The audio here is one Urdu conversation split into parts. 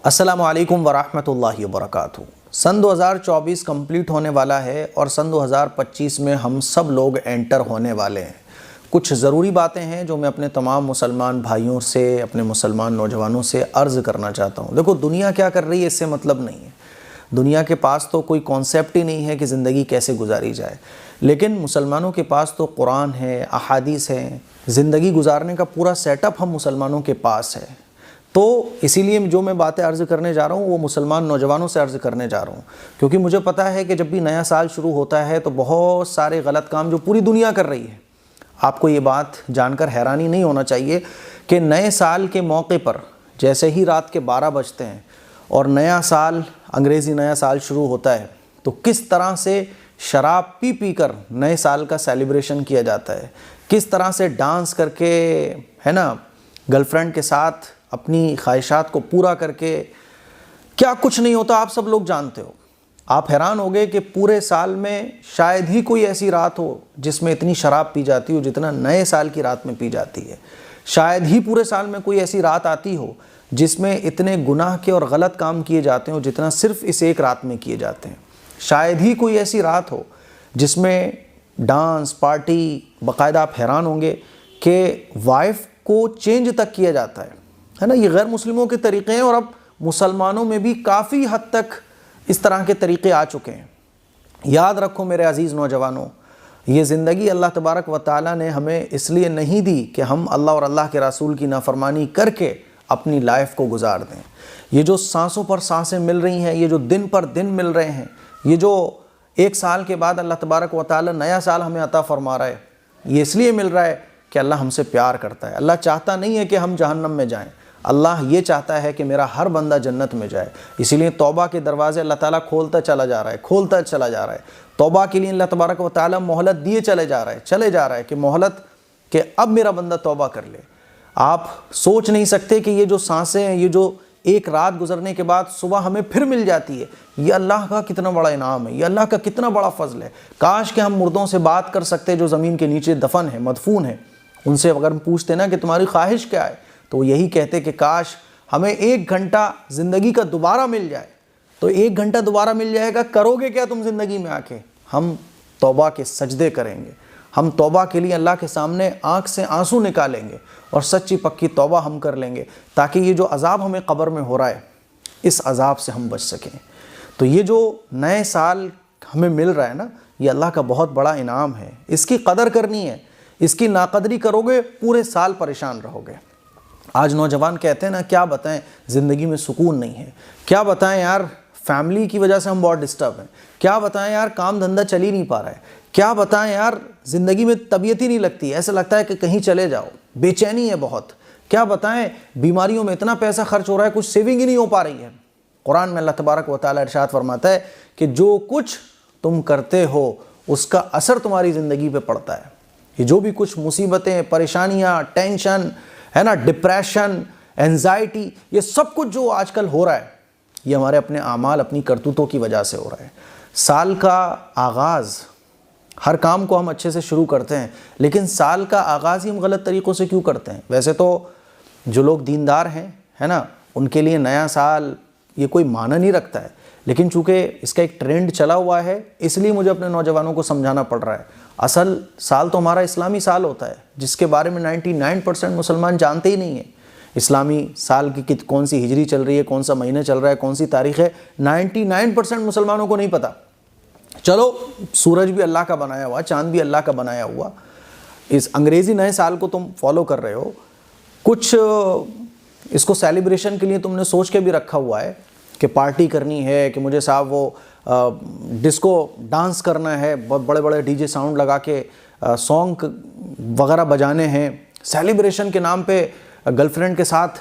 السلام علیکم ورحمۃ اللہ وبرکاتہ۔ سن 2024 کمپلیٹ ہونے والا ہے اور سن 2025 میں ہم سب لوگ انٹر ہونے والے ہیں۔ کچھ ضروری باتیں ہیں جو میں اپنے تمام مسلمان بھائیوں سے، اپنے مسلمان نوجوانوں سے عرض کرنا چاہتا ہوں۔ دیکھو، دنیا کیا کر رہی ہے اس سے مطلب نہیں ہے۔ دنیا کے پاس تو کوئی کانسیپٹ ہی نہیں ہے کہ زندگی کیسے گزاری جائے، لیکن مسلمانوں کے پاس تو قرآن ہے، احادیث ہیں، زندگی گزارنے کا پورا سیٹ اپ ہم مسلمانوں کے پاس ہے۔ تو اسی لیے جو میں باتیں عرض کرنے جا رہا ہوں وہ مسلمان نوجوانوں سے عرض کرنے جا رہا ہوں، کیونکہ مجھے پتہ ہے کہ جب بھی نیا سال شروع ہوتا ہے تو بہت سارے غلط کام جو پوری دنیا کر رہی ہے۔ آپ کو یہ بات جان کر حیرانی نہیں ہونا چاہیے کہ نئے سال کے موقع پر جیسے ہی رات کے 12 بجتے ہیں اور نیا سال، انگریزی نیا سال شروع ہوتا ہے، تو کس طرح سے شراب پی پی کر نئے سال کا سیلیبریشن کیا جاتا ہے، کس طرح سے ڈانس کر کے، ہے نا، گرل فرینڈ کے ساتھ اپنی خواہشات کو پورا کر کے کیا کچھ نہیں ہوتا، آپ سب لوگ جانتے ہو۔ آپ حیران ہوگے کہ پورے سال میں شاید ہی کوئی ایسی رات ہو جس میں اتنی شراب پی جاتی ہو جتنا نئے سال کی رات میں پی جاتی ہے۔ شاید ہی پورے سال میں کوئی ایسی رات آتی ہو جس میں اتنے گناہ کے اور غلط کام کیے جاتے ہوں جتنا صرف اس ایک رات میں کیے جاتے ہیں۔ شاید ہی کوئی ایسی رات ہو جس میں ڈانس، پارٹی، باقاعدہ آپ حیران ہوں گے کہ وائف کو چینج تک کیا جاتا ہے نا۔ یہ غیر مسلموں کے طریقے ہیں اور اب مسلمانوں میں بھی کافی حد تک اس طرح کے طریقے آ چکے ہیں۔ یاد رکھو میرے عزیز نوجوانوں، یہ زندگی اللہ تبارک و تعالیٰ نے ہمیں اس لیے نہیں دی کہ ہم اللہ اور اللہ کے رسول کی نافرمانی کر کے اپنی لائف کو گزار دیں۔ یہ جو سانسوں پر سانسیں مل رہی ہیں، یہ جو دن پر دن مل رہے ہیں، یہ جو ایک سال کے بعد اللہ تبارک و تعالیٰ نیا سال ہمیں عطا فرما رہا ہے، یہ اس لیے مل رہا ہے کہ اللہ ہم سے پیار کرتا ہے۔ اللہ چاہتا نہیں ہے کہ ہم جہنم میں جائیں، اللہ یہ چاہتا ہے کہ میرا ہر بندہ جنت میں جائے۔ اسی لیے توبہ کے دروازے اللہ تعالیٰ کھولتا چلا جا رہا ہے۔ توبہ کے لیے اللہ تبارک و تعالیٰ مہلت دیے چلے جا رہا ہے کہ مہلت، کہ اب میرا بندہ توبہ کر لے۔ آپ سوچ نہیں سکتے کہ یہ جو سانسیں ہیں، یہ جو ایک رات گزرنے کے بعد صبح ہمیں پھر مل جاتی ہے، یہ اللہ کا کتنا بڑا انعام ہے، یہ اللہ کا کتنا بڑا فضل ہے۔ کاش کہ ہم مردوں سے بات کر سکتے جو زمین کے نیچے دفن ہیں، مدفون ہیں۔ ان سے اگر ہم پوچھتے نا کہ تمہاری خواہش کیا ہے، تو وہ یہی کہتے کہ کاش ہمیں 1 گھنٹہ زندگی کا دوبارہ مل جائے۔ تو 1 گھنٹہ دوبارہ مل جائے گا، کرو گے کیا تم زندگی میں آ کے؟ ہم توبہ کے سجدے کریں گے، ہم توبہ کے لیے اللہ کے سامنے آنکھ سے آنسو نکالیں گے اور سچی پکی توبہ ہم کر لیں گے، تاکہ یہ جو عذاب ہمیں قبر میں ہو رہا ہے اس عذاب سے ہم بچ سکیں۔ تو یہ جو نئے سال ہمیں مل رہا ہے نا، یہ اللہ کا بہت بڑا انعام ہے، اس کی قدر کرنی ہے۔ اس کی ناقدری کرو گے پورے سال پریشان رہو گے۔ آج نوجوان کہتے ہیں نا، کیا بتائیں زندگی میں سکون نہیں ہے، کیا بتائیں یار فیملی کی وجہ سے ہم بہت ڈسٹرب ہیں، کیا بتائیں یار کام دھندہ چل ہی نہیں پا رہا ہے، کیا بتائیں یار زندگی میں طبیعت ہی نہیں لگتی، ایسا لگتا ہے کہ کہیں چلے جاؤ، بے چینی ہے بہت، کیا بتائیں بیماریوں میں اتنا پیسہ خرچ ہو رہا ہے کچھ سیونگ ہی نہیں ہو پا رہی ہے۔ قرآن میں اللہ تبارک و تعالیٰ ارشاد فرماتا ہے کہ جو کچھ تم کرتے ہو اس کا اثر تمہاری زندگی پہ پڑتا ہے۔ یہ جو بھی کچھ مصیبتیں، پریشانیاں، ٹینشن ہے نا، ڈپریشن، اینزائٹی، یہ سب کچھ جو آج کل ہو رہا ہے یہ ہمارے اپنے اعمال، اپنی کرتوتوں کی وجہ سے ہو رہا ہے۔ سال کا آغاز، ہر کام کو ہم اچھے سے شروع کرتے ہیں، لیکن سال کا آغاز ہی ہم غلط طریقوں سے کیوں کرتے ہیں؟ ویسے تو جو لوگ دیندار ہیں، ہے نا، ان کے لیے نیا سال یہ کوئی معنی نہیں رکھتا ہے، لیکن چونکہ اس کا ایک ٹرینڈ چلا ہوا ہے اس لیے مجھے اپنے نوجوانوں کو سمجھانا پڑ رہا ہے۔ اصل سال تو ہمارا اسلامی سال ہوتا ہے، جس کے بارے میں 99% مسلمان جانتے ہی نہیں ہیں۔ اسلامی سال کی کون سی ہجری چل رہی ہے، کون سا مہینہ چل رہا ہے، کون سی تاریخ ہے، 99% مسلمانوں کو نہیں پتہ۔ چلو سورج بھی اللہ کا بنایا ہوا، چاند بھی اللہ کا بنایا ہوا، اس انگریزی نئے سال کو تم فالو کر رہے ہو، کچھ اس کو سیلیبریشن کے لیے تم نے سوچ کے بھی رکھا ہوا ہے کہ پارٹی کرنی ہے، کہ مجھے صاحب وہ ڈسکو ڈانس کرنا ہے، بہت بڑے بڑے ڈی جے ساؤنڈ لگا کے سانگ وغیرہ بجانے ہیں۔ سیلیبریشن کے نام پہ گرل فرینڈ کے ساتھ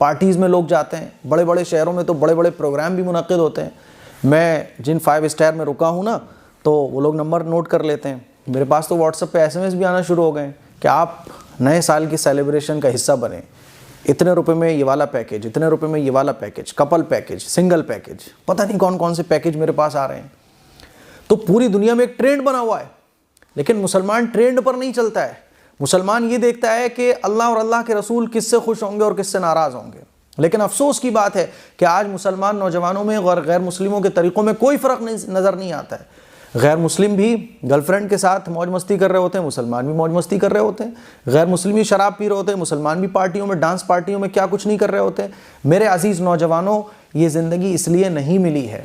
پارٹیز میں لوگ جاتے ہیں، بڑے بڑے شہروں میں تو بڑے بڑے پروگرام بھی منعقد ہوتے ہیں۔ میں جن 5 اسٹار میں رکا ہوں نا، تو وہ لوگ نمبر نوٹ کر لیتے ہیں، میرے پاس تو واٹس ایپ پہ SMS بھی آنا شروع ہو گئے ہیں کہ آپ نئے سال کی سیلیبریشن کا حصہ بنیں، اتنے روپے میں یہ والا پیکیج، اتنے روپے میں یہ والا package, Kapil package, single package, پتہ نہیں کون کون سے پیکیج میرے پاس آ رہے ہیں۔ تو پوری دنیا میں ایک ٹرینڈ بنا ہوا ہے، لیکن مسلمان ٹرینڈ پر نہیں چلتا ہے۔ مسلمان یہ دیکھتا ہے کہ اللہ اور اللہ کے رسول کس سے خوش ہوں گے اور کس سے ناراض ہوں گے۔ لیکن افسوس کی بات ہے کہ آج مسلمان نوجوانوں میں اور غیر مسلموں کے طریقوں میں کوئی فرق نظر نہیں آتا ہے۔ غیر مسلم بھی گرل فرینڈ کے ساتھ موج مستی کر رہے ہوتے ہیں، مسلمان بھی موج مستی کر رہے ہوتے ہیں۔ غیر مسلم بھی شراب پی رہے ہوتے ہیں، مسلمان بھی پارٹیوں میں، ڈانس پارٹیوں میں کیا کچھ نہیں کر رہے ہوتے ہیں۔ میرے عزیز نوجوانوں، یہ زندگی اس لیے نہیں ملی ہے،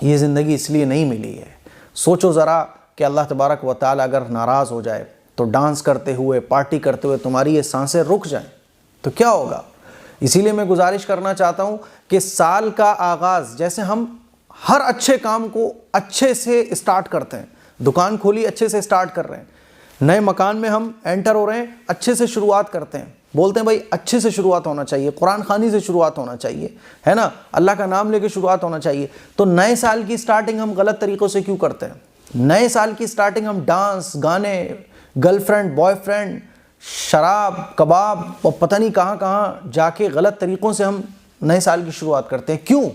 یہ زندگی اس لیے نہیں ملی ہے۔ سوچو ذرا کہ اللہ تبارک و تعالی اگر ناراض ہو جائے تو ڈانس کرتے ہوئے، پارٹی کرتے ہوئے تمہاری یہ سانسیں رک جائیں تو کیا ہوگا؟ اسی لیے میں گزارش کرنا چاہتا ہوں کہ سال کا آغاز، جیسے ہم ہر اچھے کام کو اچھے سے اسٹارٹ کرتے ہیں، دکان کھولی اچھے سے اسٹارٹ کر رہے ہیں، نئے مکان میں ہم انٹر ہو رہے ہیں اچھے سے شروعات کرتے ہیں، بولتے ہیں بھائی اچھے سے شروعات ہونا چاہیے، قرآن خوانی سے شروعات ہونا چاہیے، ہے نا، اللہ کا نام لے کے شروعات ہونا چاہیے۔ تو نئے سال کی سٹارٹنگ ہم غلط طریقوں سے کیوں کرتے ہیں؟ نئے سال کی سٹارٹنگ ہم ڈانس، گانے، گرل فرینڈ، بوائے فرینڈ، شراب، کباب اور پتہ نہیں کہاں کہاں جا کے غلط طریقوں سے ہم نئے سال کی شروعات کرتے ہیں۔ کیوں؟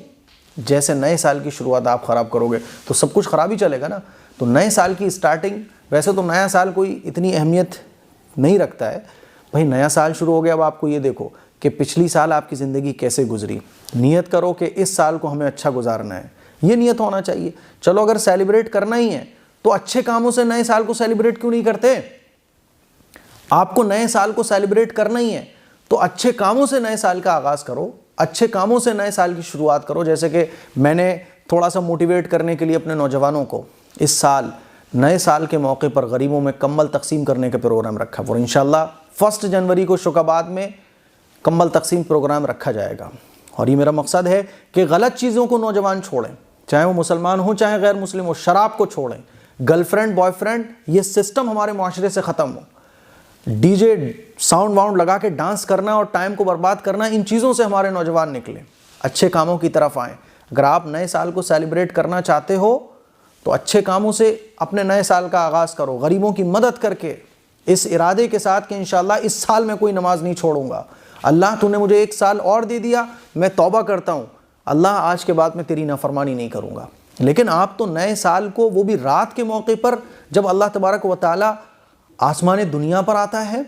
جیسے نئے سال کی شروعات آپ خراب کرو گے تو سب کچھ خراب ہی چلے گا نا۔ تو نئے سال کی سٹارٹنگ، ویسے تو نیا سال کوئی اتنی اہمیت نہیں رکھتا ہے، بھائی نیا سال شروع ہو گیا، اب آپ کو یہ دیکھو کہ پچھلی سال آپ کی زندگی کیسے گزری، نیت کرو کہ اس سال کو ہمیں اچھا گزارنا ہے، یہ نیت ہونا چاہیے۔ چلو اگر سیلیبریٹ کرنا ہی ہے تو اچھے کاموں سے نئے سال کو سیلیبریٹ کیوں نہیں کرتے؟ آپ کو نئے سال کو سیلیبریٹ کرنا ہی ہے تو اچھے کاموں سے نئے سال کا آغاز کرو، اچھے کاموں سے نئے سال کی شروعات کرو۔ جیسے کہ میں نے تھوڑا سا موٹیویٹ کرنے کے لیے اپنے نوجوانوں کو اس سال نئے سال کے موقع پر غریبوں میں کمبل تقسیم کرنے کا پروگرام رکھا، اور انشاءاللہ 1 جنوری کو شوکاباد میں کمبل تقسیم پروگرام رکھا جائے گا۔ اور یہ میرا مقصد ہے کہ غلط چیزوں کو نوجوان چھوڑیں، چاہے وہ مسلمان ہوں چاہے غیر مسلم ہو، شراب کو چھوڑیں، گرل فرینڈ، بوائے فرینڈ، یہ سسٹم ہمارے معاشرے سے ختم ہو۔ ڈی جے، ساؤنڈ واؤنڈ لگا کے ڈانس کرنا اور ٹائم کو برباد کرنا، ان چیزوں سے ہمارے نوجوان نکلیں، اچھے کاموں کی طرف آئیں۔ اگر آپ نئے سال کو سیلیبریٹ کرنا چاہتے ہو تو اچھے کاموں سے اپنے نئے سال کا آغاز کرو، غریبوں کی مدد کر کے، اس ارادے کے ساتھ کہ انشاءاللہ اس سال میں کوئی نماز نہیں چھوڑوں گا، اللہ تو نے مجھے 1 سال اور دے دیا، میں توبہ کرتا ہوں، اللہ آج کے بعد میں تیری نافرمانی نہیں کروں گا۔ لیکن آپ تو نئے سال کو، وہ بھی رات کے موقع پر، جب اللہ تبارک و تعالی آسمان دنیا پر آتا ہے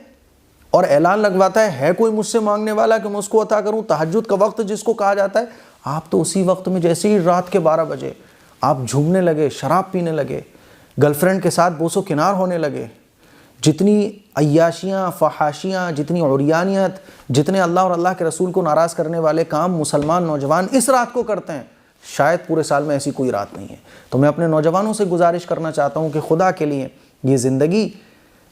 اور اعلان لگواتا ہے کوئی مجھ سے مانگنے والا کہ میں اس کو عطا کروں، تہجد کا وقت جس کو کہا جاتا ہے، آپ تو اسی وقت میں جیسے ہی رات کے 12 بجے آپ جھومنے لگے، شراب پینے لگے، گرل فرینڈ کے ساتھ بوس و کنار ہونے لگے، جتنی عیاشیاں، فحاشیاں، جتنی عریانیت، جتنے اللہ اور اللہ کے رسول کو ناراض کرنے والے کام مسلمان نوجوان اس رات کو کرتے ہیں، شاید پورے سال میں ایسی کوئی رات نہیں ہے۔ تو میں اپنے نوجوانوں سے گزارش کرنا چاہتا ہوں کہ خدا کے لیے یہ زندگی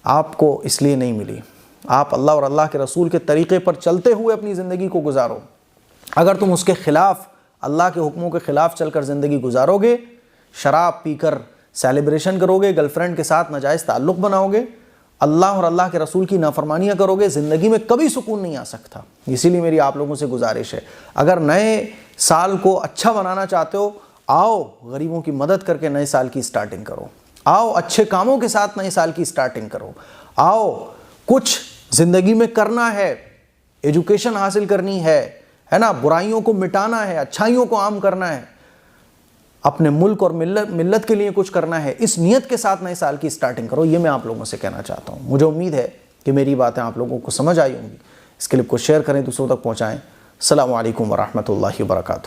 آپ کو اس لیے نہیں ملی، آپ اللہ اور اللہ کے رسول کے طریقے پر چلتے ہوئے اپنی زندگی کو گزارو۔ اگر تم اس کے خلاف، اللہ کے حکموں کے خلاف چل کر زندگی گزارو گے، شراب پی کر سیلیبریشن کرو گے، گرل فرینڈ کے ساتھ ناجائز تعلق بناؤ گے، اللہ اور اللہ کے رسول کی نافرمانیاں کرو گے، زندگی میں کبھی سکون نہیں آ سکتا۔ اسی لیے میری آپ لوگوں سے گزارش ہے، اگر نئے سال کو اچھا بنانا چاہتے ہو، آؤ غریبوں کی مدد کر کے نئے سال کی سٹارٹنگ کرو، آؤ اچھے کاموں کے ساتھ نئے سال کی سٹارٹنگ کرو، آؤ کچھ زندگی میں کرنا ہے، ایجوکیشن حاصل کرنی ہے نا، برائیوں کو مٹانا ہے، اچھائیوں کو عام کرنا ہے، اپنے ملک اور ملت کے لیے کچھ کرنا ہے، اس نیت کے ساتھ نئے سال کی سٹارٹنگ کرو۔ یہ میں آپ لوگوں سے کہنا چاہتا ہوں۔ مجھے امید ہے کہ میری باتیں آپ لوگوں کو سمجھ آئی ہوں گی۔ اس کلپ کو شیئر کریں، دوسروں تک پہنچائیں۔ السلام علیکم ورحمۃ اللہ وبرکاتہ۔